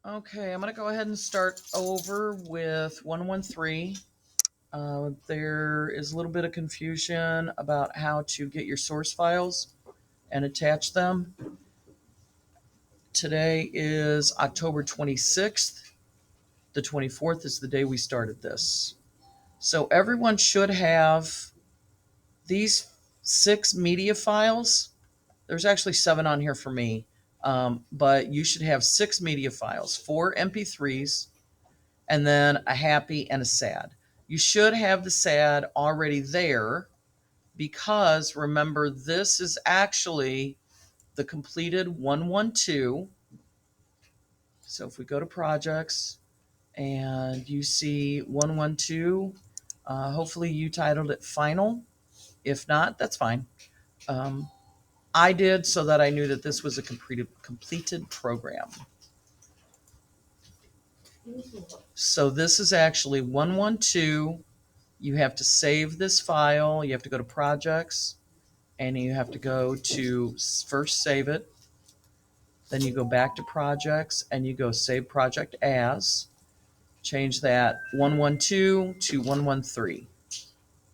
Okay, I'm going to go ahead and start over with 113. There is a little bit of confusion about how to get your source files and attach them. Today is October 26th. The 24th is the day we started this. So everyone should have these 6 media files. There's actually 7 on here for me, but you should have 6 media files, 4 MP3s, and then a happy and a sad. You should have the sad already there because remember, this is actually the completed 112. So if we go to projects and you see 112, hopefully you titled it final. If not, that's fine. I did so that I knew that this was a completed program. So this is actually 112. You have to save this file. You have to go to projects and you have to go to first save it. Then you go back to projects and you go save project as. Change that 112 to 113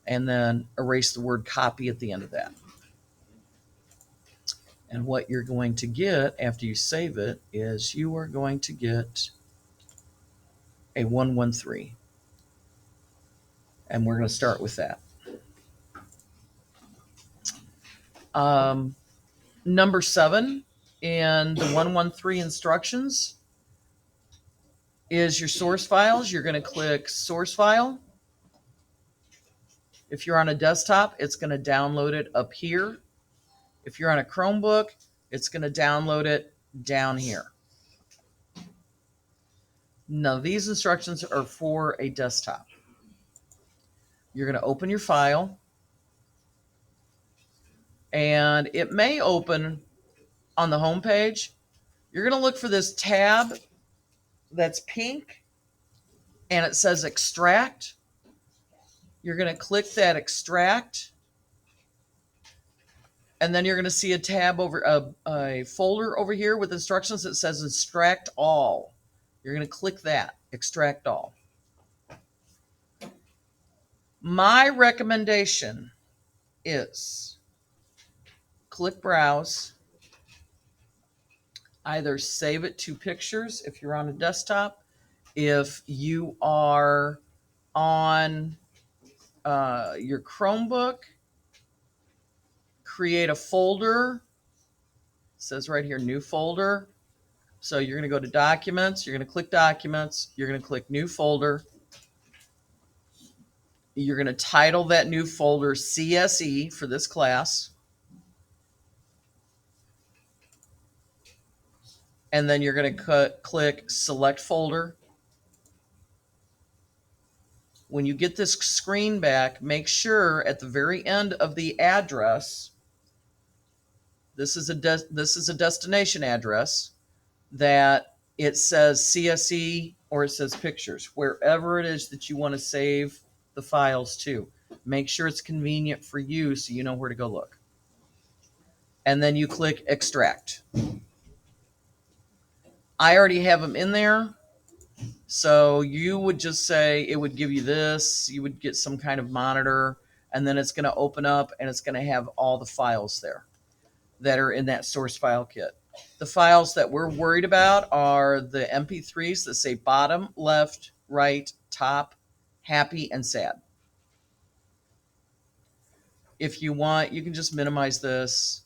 and then erase the word copy at the end of that. And what you're going to get after you save it is you are going to get a 113. And we're going to start with that. Number 7 in the 113 instructions is your source files. You're going to click source file. If you're on a desktop, it's going to download it up here. If you're on a Chromebook, it's going to download it down here. Now, these instructions are for a desktop. You're going to open your file, and it may open on the home page. You're going to look for this tab that's pink, and it says extract. You're going to click that extract, and then you're going to see a tab over a folder over here with instructions that says extract all. You're going to click that, extract all. My recommendation is click browse, either save it to pictures if you're on a desktop. If you are on your Chromebook, create a folder. It says right here, new folder. So you're going to go to documents. You're going to click documents. You're going to click new folder. You're going to title that new folder CSE for this class. And then you're going to click select folder. When you get this screen back, make sure at the very end of the address, this is a destination address, that it says CSE or it says pictures, wherever it is that you want to save the files to. Make sure it's convenient for you so you know where to go look. And then you click extract. I already have them in there. So you would just say, it would give you this, you would get some kind of monitor, and then it's going to open up and it's going to have all the files there that are in that source file kit. The files that we're worried about are the MP3s that say bottom, left, right, top, happy, and sad. If you want, you can just minimize this.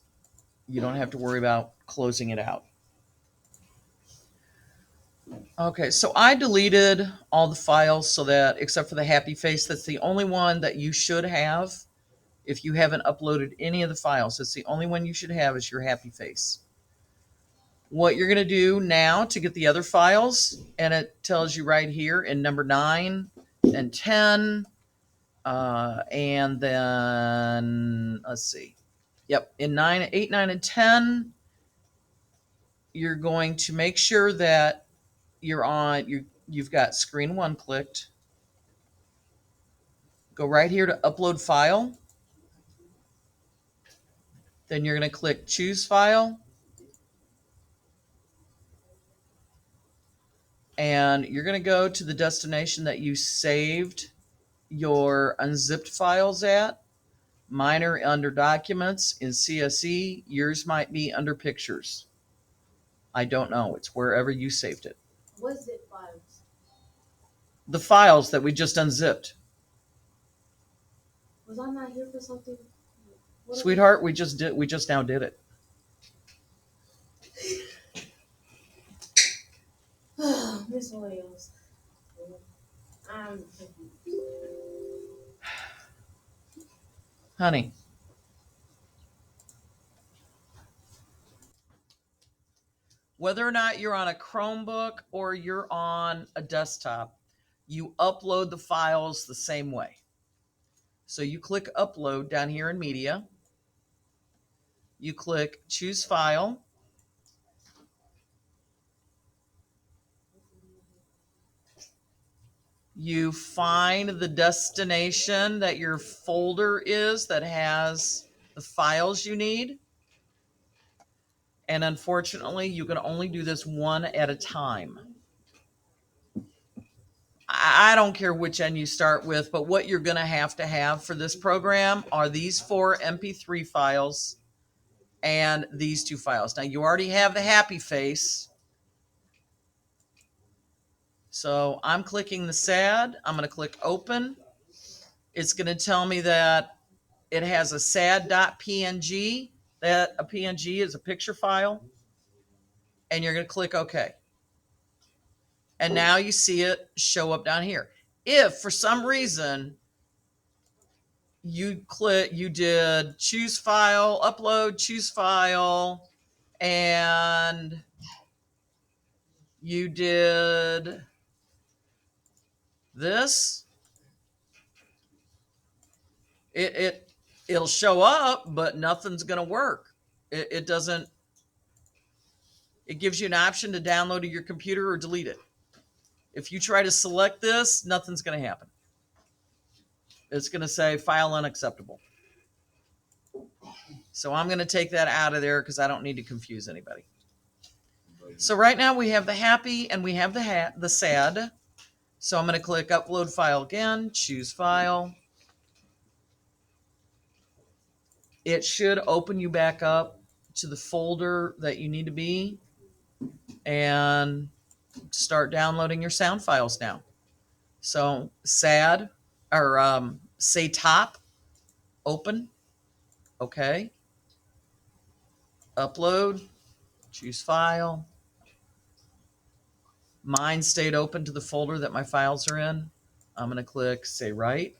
You don't have to worry about closing it out. Okay, so I deleted all the files so that, except for the happy face, that's the only one that you should have. If you haven't uploaded any of the files, it's the only one you should have is your happy face. What you're going to do now to get the other files, and it tells you right here in number 9 and 10, and then, let's see. Yep, in 8, 9, and 10, you're going to make sure that you've got screen 1 clicked. Go right here to upload file. Then you're going to click choose file. And you're going to go to the destination that you saved your unzipped files at. Mine are under documents in CSE. Yours might be under pictures. I don't know. It's wherever you saved it. What zip files? The files that we just unzipped. Was I not here for something? Sweetheart, we just now did it. Miss Williams. I'm confused. Honey. Whether or not you're on a Chromebook or you're on a desktop, you upload the files the same way. So you click upload down here in media. You click choose file. You find the destination that your folder is that has the files you need. And unfortunately, you can only do this one at a time. I don't care which end you start with, but what you're going to have for this program are these 4 MP3 files and these 2 files. Now, you already have the happy face. So I'm clicking the sad. I'm going to click open. It's going to tell me that it has a sad.png. That a PNG is a picture file. And you're going to click OK. And now you see it show up down here. If for some reason you did choose file, upload, choose file, and you did this, it'll show up, but nothing's going to work. It doesn't. It gives you an option to download to your computer or delete it. If you try to select this, nothing's going to happen. It's going to say file unacceptable. So I'm going to take that out of there because I don't need to confuse anybody. So right now we have the happy and we have the sad. So I'm going to click upload file again, choose file. It should open you back up to the folder that you need to be and start downloading your sound files now. So sad or say top, open, okay, upload, choose file. Mine stayed open to the folder that my files are in. I'm going to click say write.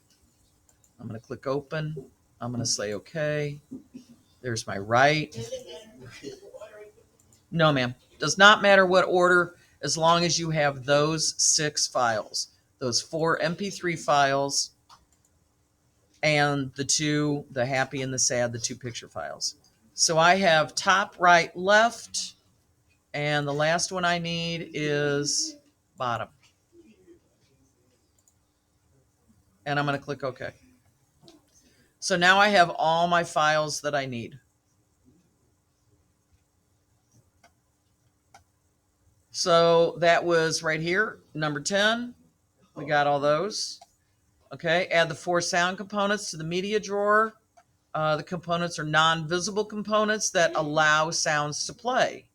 I'm going to click open. I'm going to say okay. There's my write. No, ma'am. Does not matter what order as long as you have those 6 files. Those 4 MP3 files and the happy and the sad, the 2 picture files. So I have top, right, left, and the last one I need is bottom. And I'm going to click OK. So now I have all my files that I need. So that was right here, number 10. We got all those. Okay, add the 4 sound components to the media drawer. The components are non-visible components that allow sounds to play.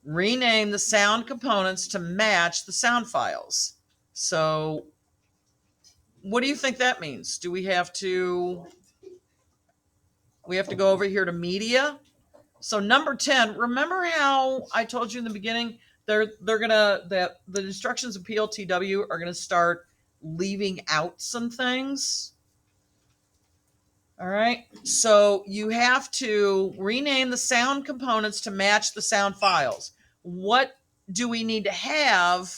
Rename the sound components to match the sound files. So what do you think that means? Do we have to go over here to media? So number 10, remember how I told you in the beginning, the instructions of PLTW are gonna start leaving out some things. All right, so you have to rename the sound components to match the sound files. What do we need to have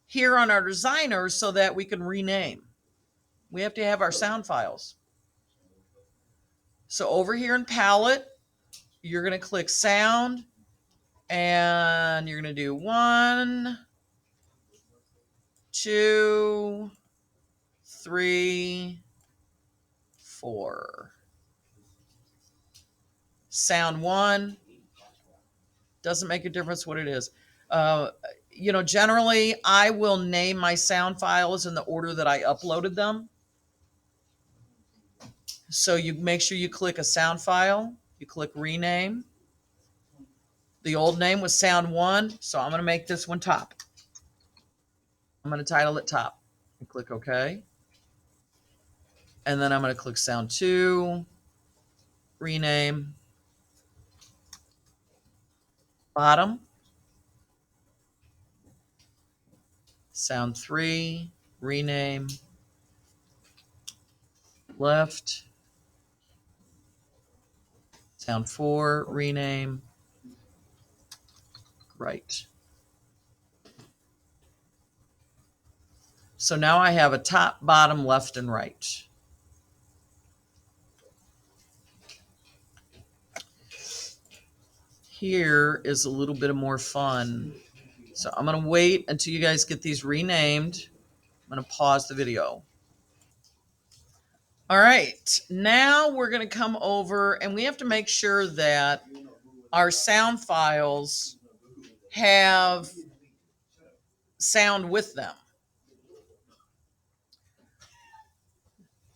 here on our designer so that we can rename? We have to have our sound files. So over here in palette, you're going to click sound and you're going to do 1, 2, 3, 4. Sound 1. Doesn't make a difference what it is. Uh, generally I will name my sound files in the order that I uploaded them. So you make sure you click a sound file, you click rename. The old name was sound one, so I'm going to make this one top. I'm going to title it top and click OK. And then I'm going to click sound two, rename, bottom, sound three, rename, left, sound four, rename, right. So now I have a top, bottom, left, and right. Here is a little bit of more fun. So I'm going to wait until you guys get these renamed. I'm going to pause the video. All right, now we're going to come over and we have to make sure that our sound files have sound with them.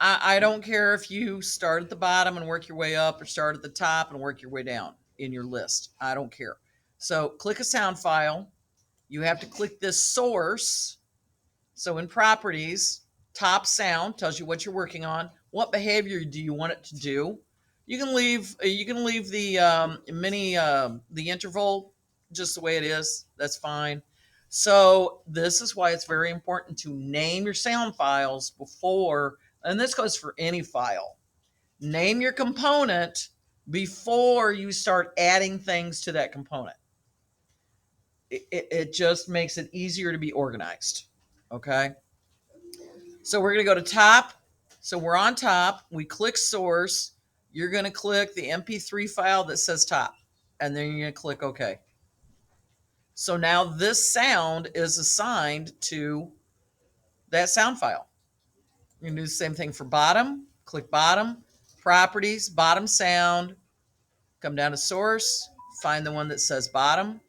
I don't care if you start at the bottom and work your way up or start at the top and work your way down in your list. I don't care. So click a sound file. You have to click this source. So in properties, top sound tells you what you're working on. What behavior do you want it to do? You can leave the the interval just the way it is. That's fine. So this is why it's very important to name your sound files before, and this goes for any file. Name your component before you start adding things to that component. It just makes it easier to be organized. Okay. So we're going to go to top. So we're on top. We click source. You're going to click the MP3 file that says top. And then you're going to click OK. So now this sound is assigned to that sound file. You're going to do the same thing for bottom. Click bottom. Properties, bottom sound. Come down to source. Find the one that says bottom.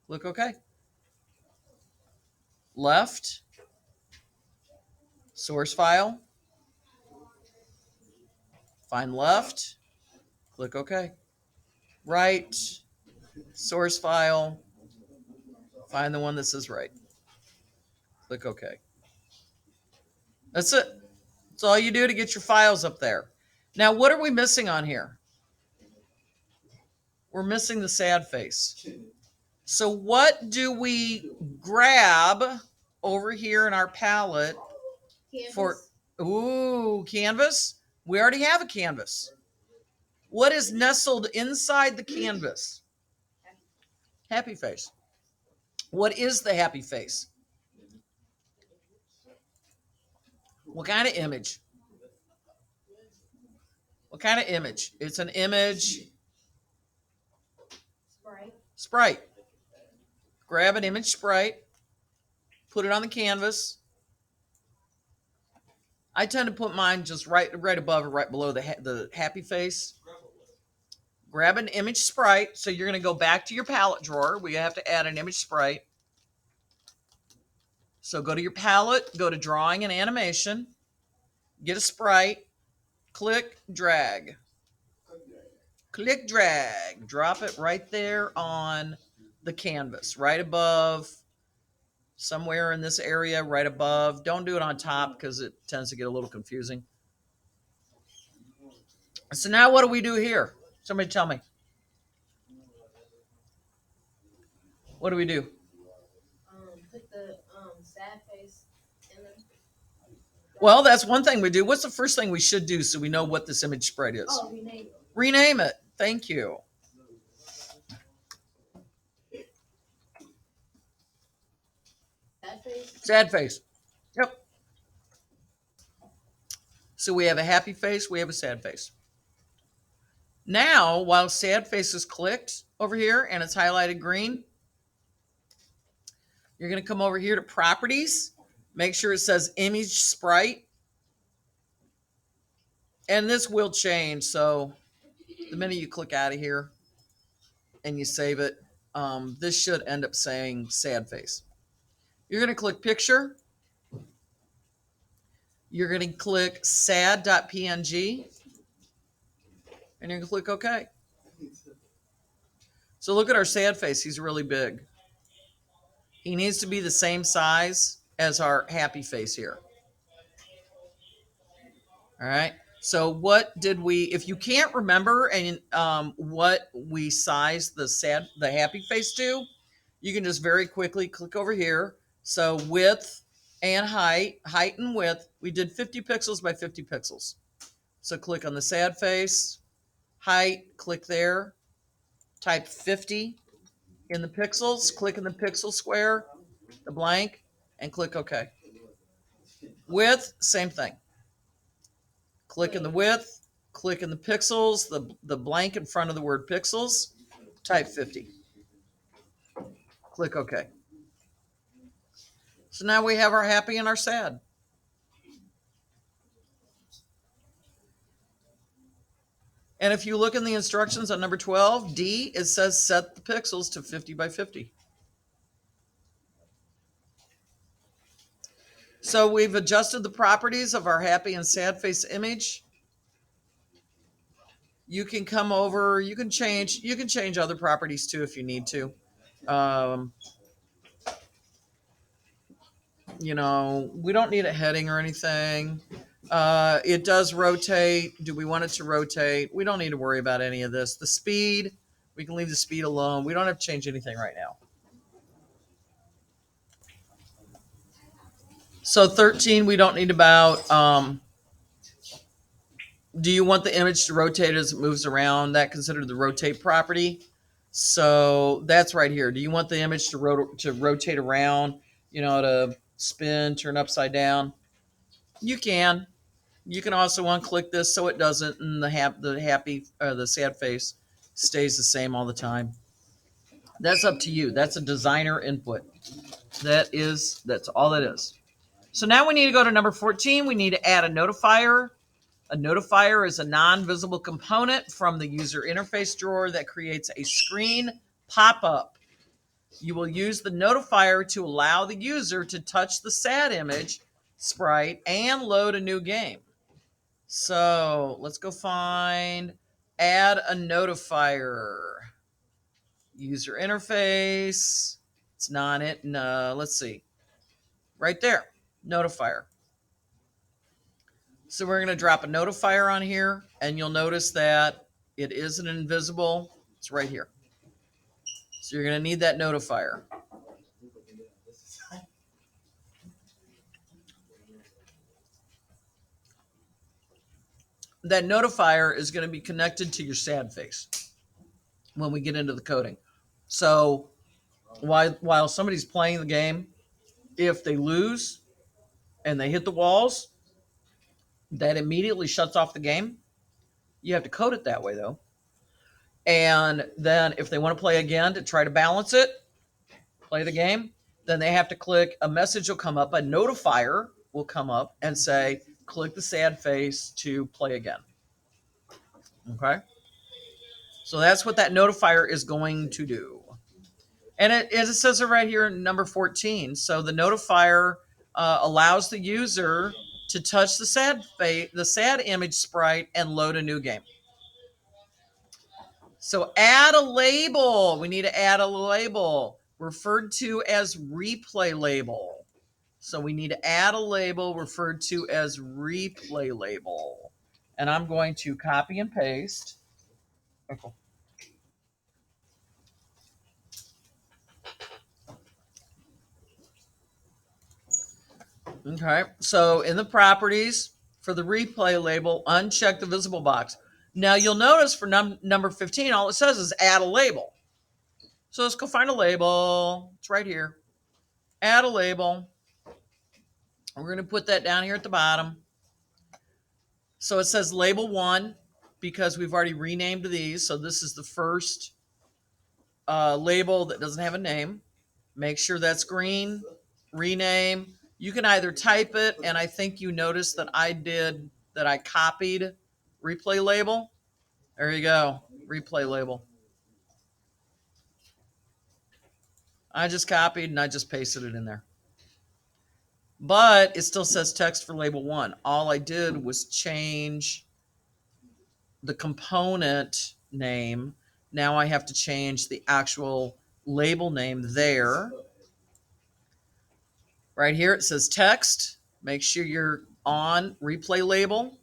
Click OK. Left. Source file. Find left. Click OK. Right. Source file. Find the one that says right. Click OK. That's it. That's all you do to get your files up there. Now, what are we missing on here? We're missing the sad face. So what do we grab over here in our palette for? Ooh, canvas. We already have a canvas. What is nestled inside the canvas? Happy face. What is the happy face? What kind of image? What kind of image? It's an image. Sprite. Grab an image sprite. Put it on the canvas. I tend to put mine just right above or right below the happy face. Grab an image sprite. So you're going to go back to your palette drawer. We have to add an image sprite. So go to your palette, go to drawing and animation, get a sprite, click, drag. Click, drag. Drop it right there on the canvas, right above, somewhere in this area, right above. Don't do it on top because it tends to get a little confusing. So now what do we do here? Somebody tell me. What do we do? Put the sad face in there. Well, that's one thing we do. What's the first thing we should do so we know what this image sprite is? Oh, rename it. Rename it. Thank you. Sad face. Sad face. Yep. So we have a happy face, we have a sad face. Now, while sad face is clicked over here and it's highlighted green, you're going to come over here to properties. Make sure it says image sprite. And this will change. So the minute you click out of here and you save it, This should end up saying sad face. You're going to click picture. You're going to click sad.png and you're going to click OK. So look at our sad face. He's really big. He needs to be the same size as our happy face here. All right. So what did we? If you can't remember and what we sized the happy face to, you can just very quickly click over here. So width and height and width, we did 50 pixels by 50 pixels. So click on the sad face, height, click there, type 50 in the pixels, click in the pixel square, the blank, and click OK. Width, same thing. Click in the width, click in the pixels, the blank in front of the word pixels, type 50. Click OK. So now we have our happy and our sad. And if you look in the instructions on number 12, D, it says set the pixels to 50 by 50. So we've adjusted the properties of our happy and sad face image. You can come over, you can change other properties too if you need to. Um, we don't need a heading or anything. It does rotate. Do we want it to rotate? We don't need to worry about any of this. The speed, we can leave the speed alone. We don't have to change anything right now. So 13, we don't need about, do you want the image to rotate as it moves around? That considered the rotate property. So that's right here. Do you want the image to rotate around, to spin, turn upside down? You can. You can also unclick this so it doesn't, and the sad face stays the same all the time. That's up to you. That's a designer input. That's all that is. So now we need to go to number 14. We need to add a notifier. A notifier is a non-visible component from the user interface drawer that creates a screen pop-up. You will use the notifier to allow the user to touch the sad image sprite and load a new game. So let's go find add a notifier. User interface. It's not it. No, let's see. Right there. Notifier. So we're going to drop a notifier on here, and you'll notice that it is an invisible. It's right here. So you're going to need that notifier. That notifier is going to be connected to your sad face when we get into the coding. So while somebody's playing the game, if they lose and they hit the walls, that immediately shuts off the game. You have to code it that way though. And then if they want to play again to try to balance it, play the game, then they have to click, a message will come up, a notifier will come up and say, click the sad face to play again. Okay? So that's what that notifier is going to do. And it says it right here in number 14. So the notifier allows the user to touch the sad image sprite and load a new game. So add a label. We need to add a label referred to as replay label. So we need to add a label referred to as replay label. And I'm going to copy and paste. Okay. Okay. So in the properties for the replay label, uncheck the visible box. Now you'll notice for number 15, all it says is add a label. So let's go find a label. It's right here. Add a label. We're going to put that down here at the bottom. So it says label 1 because we've already renamed these. So this is the first label that doesn't have a name. Make sure that's green. Rename. You can either type it, and I think you noticed that I copied replay label. There you go. Replay label. I just copied and I just pasted it in there. But it still says text for label 1. All I did was change the component name. Now I have to change the actual label name there. Right here it says text. Make sure you're on replay label.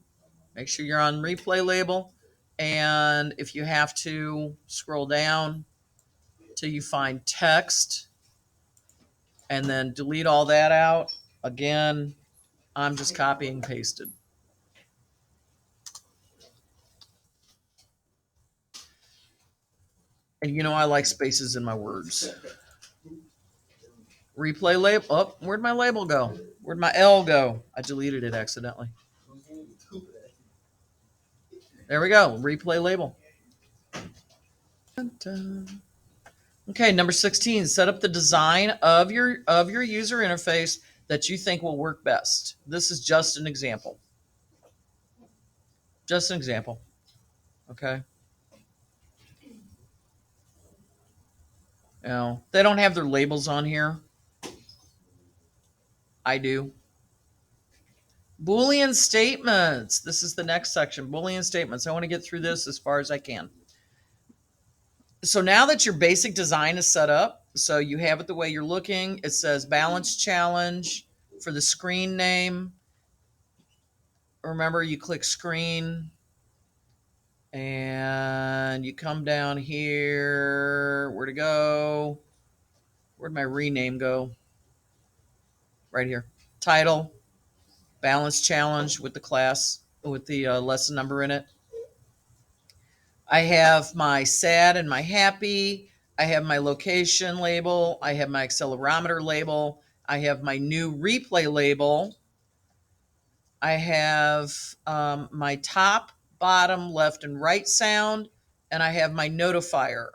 Make sure you're on replay label. And if you have to, scroll down till you find text and then delete all that out. Again, I'm just copying and pasted. And you know I like spaces in my words. Replay label. Oh, where'd my label go? Where'd my L go? I deleted it accidentally. There we go. Replay label. Okay, number 16. Set up the design of your user interface that you think will work best. This is just an example. Just an example. Okay. Now, they don't have their labels on here. I do. Boolean statements. This is the next section. Boolean statements. I want to get through this as far as I can. So now that your basic design is set up, so you have it the way you're looking, it says balance challenge for the screen name. Remember, you click screen and you come down here. Where to go? Where'd my rename go? Right here. Title, balance challenge with the class, with the lesson number in it. I have my sad and my happy. I have my location label. I have my accelerometer label. I have my new replay label. I have my top, bottom, left, and right sound. And I have my notifier.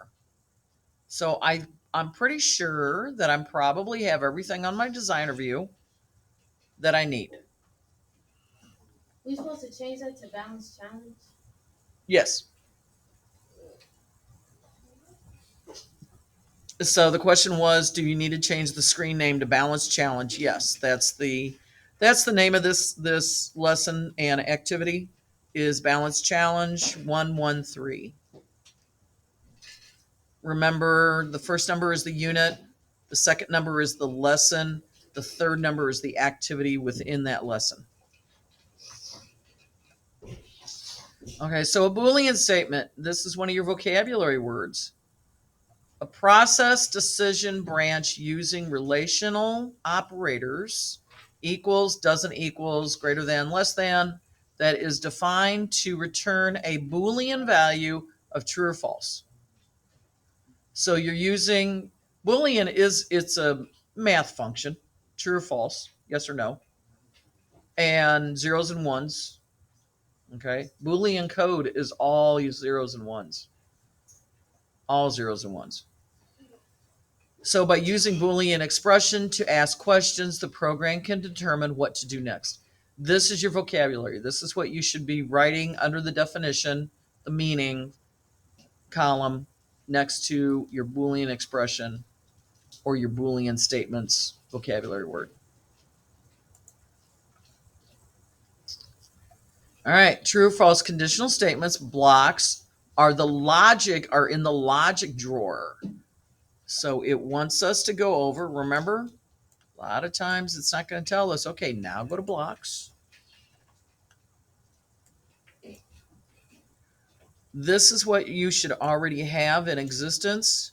So I'm pretty sure that I'm probably have everything on my designer view that I need. We supposed to change that to balance challenge? Yes. So the question was, do you need to change the screen name to balance challenge? Yes, that's the name of this lesson and activity is balance challenge 113. Remember, the first number is the unit, the second number is the lesson, the third number is the activity within that lesson. Okay, so a Boolean statement, this is one of your vocabulary words. A process decision branch using relational operators equals, doesn't equals, greater than, less than, that is defined to return a Boolean value of true or false. So you're using Boolean it's a math function, true or false, yes or no, and zeros and ones. Okay, Boolean code is all zeros and ones, all zeros and ones. So by using Boolean expression to ask questions, the program can determine what to do next. This is your vocabulary. This is what you should be writing under the definition, the meaning column next to your Boolean expression or your Boolean statements vocabulary word. All right, true or false conditional statements blocks are in the logic drawer. So it wants us to go over, remember, a lot of times it's not going to tell us, okay, now go to blocks. This is what you should already have in existence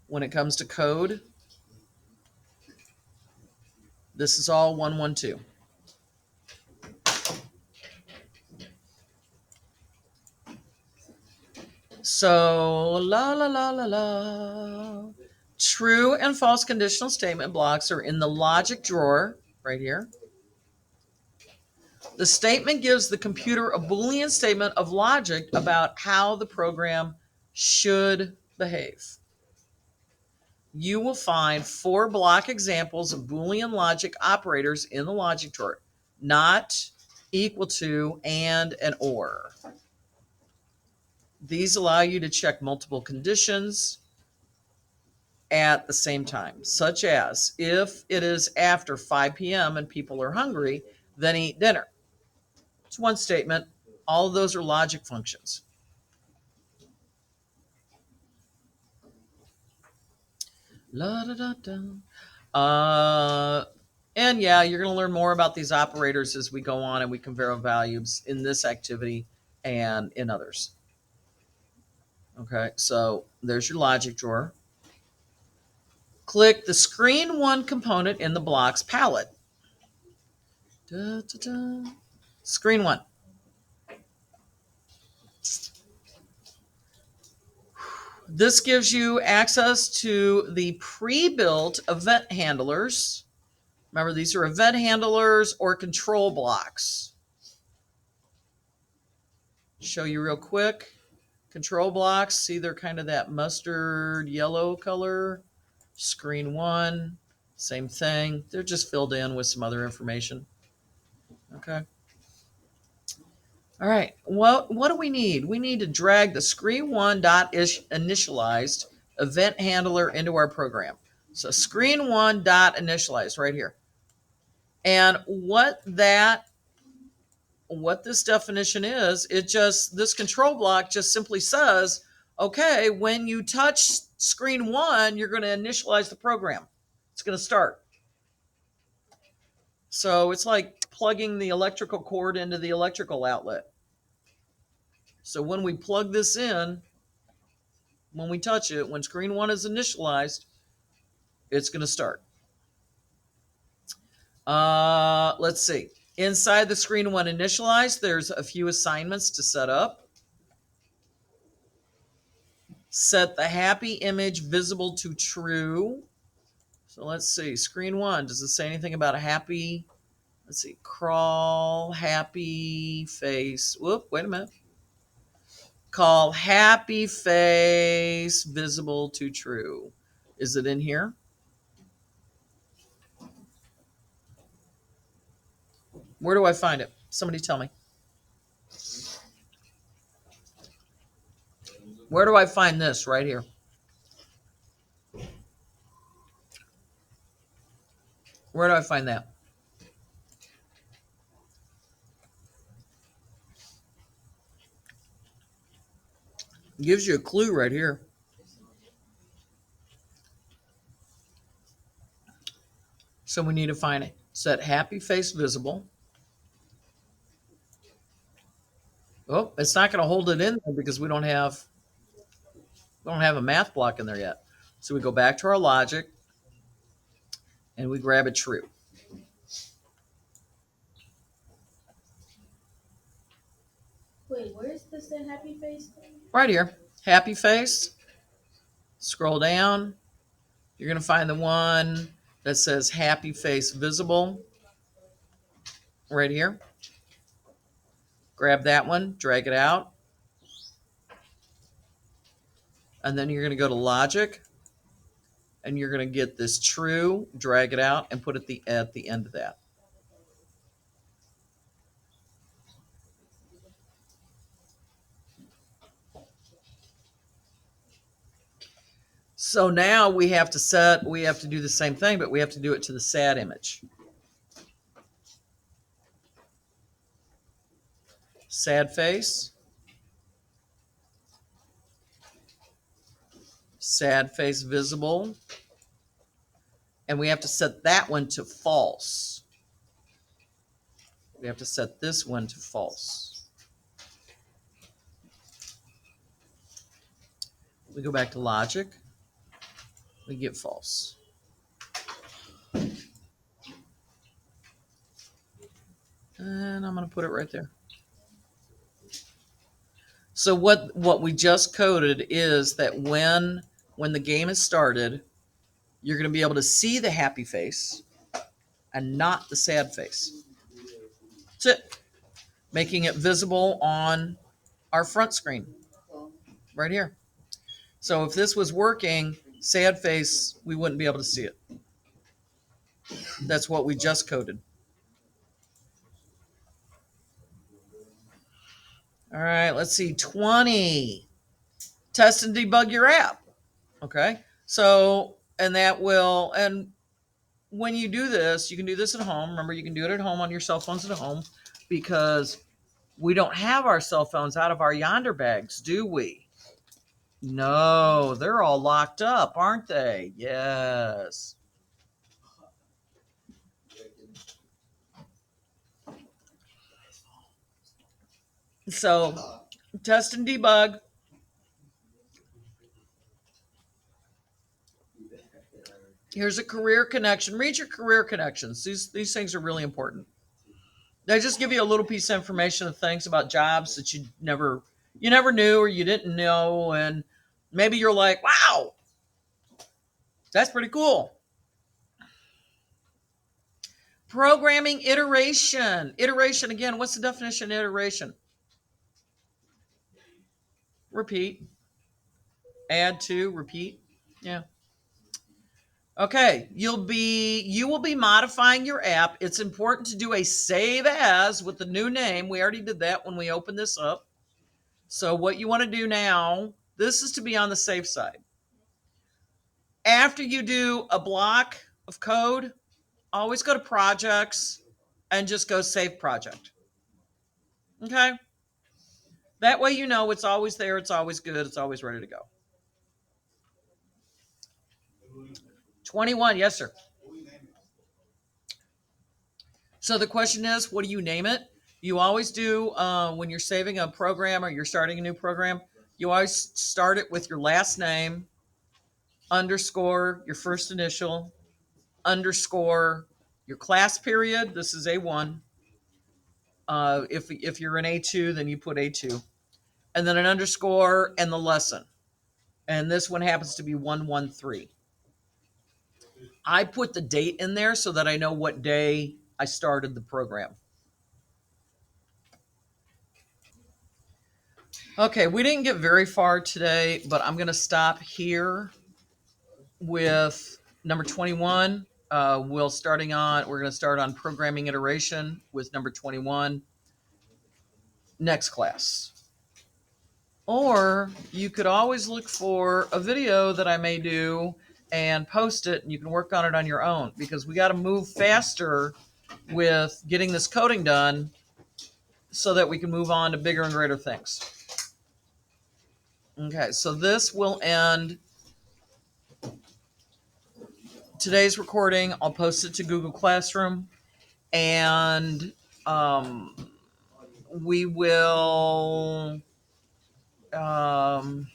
when it comes to code. This is all 112. So, la la la la la. True and false conditional statement blocks are in the logic drawer right here. The statement gives the computer a Boolean statement of logic about how the program should behave. You will find 4 block examples of Boolean logic operators in the logic drawer. Not, equal to, and or. These allow you to check multiple conditions at the same time, such as if it is after 5 p.m. and people are hungry, then eat dinner. It's one statement. All of those are logic functions. La da da da. Uh, and yeah, you're going to learn more about these operators as we go on, and we compare values in this activity and in others. Okay, so there's your logic drawer. Click the screen one component in the blocks palette. Da, da, da. Screen one. This gives you access to the pre-built event handlers. Remember, these are event handlers or control blocks. Show you real quick. Control blocks, see they're kind of that mustard yellow color. Screen one, same thing. They're just filled in with some other information. Okay. All right. Well, what do we need? We need to drag the screen one dot initialized event handler into our program. So screen one dot initialized right here. And what this definition is, this control block just simply says, okay, when you touch screen one, you're going to initialize the program. It's going to start. So it's like plugging the electrical cord into the electrical outlet. So when we plug this in, when we touch it, when screen one is initialized, it's going to start. Let's see. Inside the screen one initialized, there's a few assignments to set up. Set the happy image visible to true. So let's see. Screen one, does it say anything about a happy? Let's see. Crawl happy face. Whoop, wait a minute. Call happy face visible to true. Is it in here? Where do I find it? Somebody tell me. Where do I find this right here? Where do I find that? It gives you a clue right here. So we need to find it. Set happy face visible. Oh, it's not going to hold it in there because we don't have a math block in there yet. So we go back to our logic and we grab a true. Wait, where's this the happy face thing? Right here. Happy face. Scroll down. You're going to find the one that says happy face visible right here. Grab that one, drag it out. And then you're going to go to logic and you're going to get this true, drag it out and put it at the end of that. So now we have to do the same thing, but we have to do it to the sad image. Sad face. Sad face visible. And we have to set that one to false. We have to set this one to false. We go back to logic. We get false. And I'm going to put it right there. So what we just coded is that when the game is started, you're going to be able to see the happy face and not the sad face. That's it. Making it visible on our front screen right here. So if this was working, sad face, we wouldn't be able to see it. That's what we just coded. All right, let's see. 20. Test and debug your app. Okay. So And that will, and when you do this, you can do this at home. Remember, you can do it at home on your cell phones at home, because we don't have our cell phones out of our yonder bags, do we? No, they're all locked up, aren't they? Yes. So test and debug. Here's a career connection. Read your career connections. These things are really important. They just give you a little piece of information of things about jobs that you never knew or you didn't know, and maybe you're like, wow, that's pretty cool. Programming iteration. Iteration again. What's the definition of iteration? Repeat. Add to. Repeat. Yeah. Okay, you will be modifying your app. It's important to do a save as with the new name. We already did that when we opened this up. So what you want to do now, this is to be on the safe side. After you do a block of code, always go to projects and just go save project. Okay? That way you know it's always there, it's always good, it's always ready to go. 21, yes sir. So the question is, what do you name it? You always do, when you're saving a program or you're starting a new program, you always start it with your last name, underscore your first initial, underscore your class period. This is A1. If you're an A2, then you put A2. And then an underscore and the lesson. And this one happens to be 113. I put the date in there so that I know what day I started the program. Okay, we didn't get very far today, but I'm going to stop here with number 21. We're going to start on programming iteration with number 21 next class. Or you could always look for a video that I may do and post it, and you can work on it on your own, because we got to move faster with getting this coding done so that we can move on to bigger and greater things. Okay, so this will end today's recording. I'll post it to Google Classroom, and um, we will um,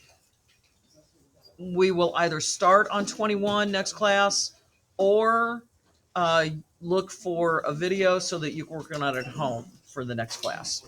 we will either start on 21 next class, or look for a video so that you can work on it at home for the next class.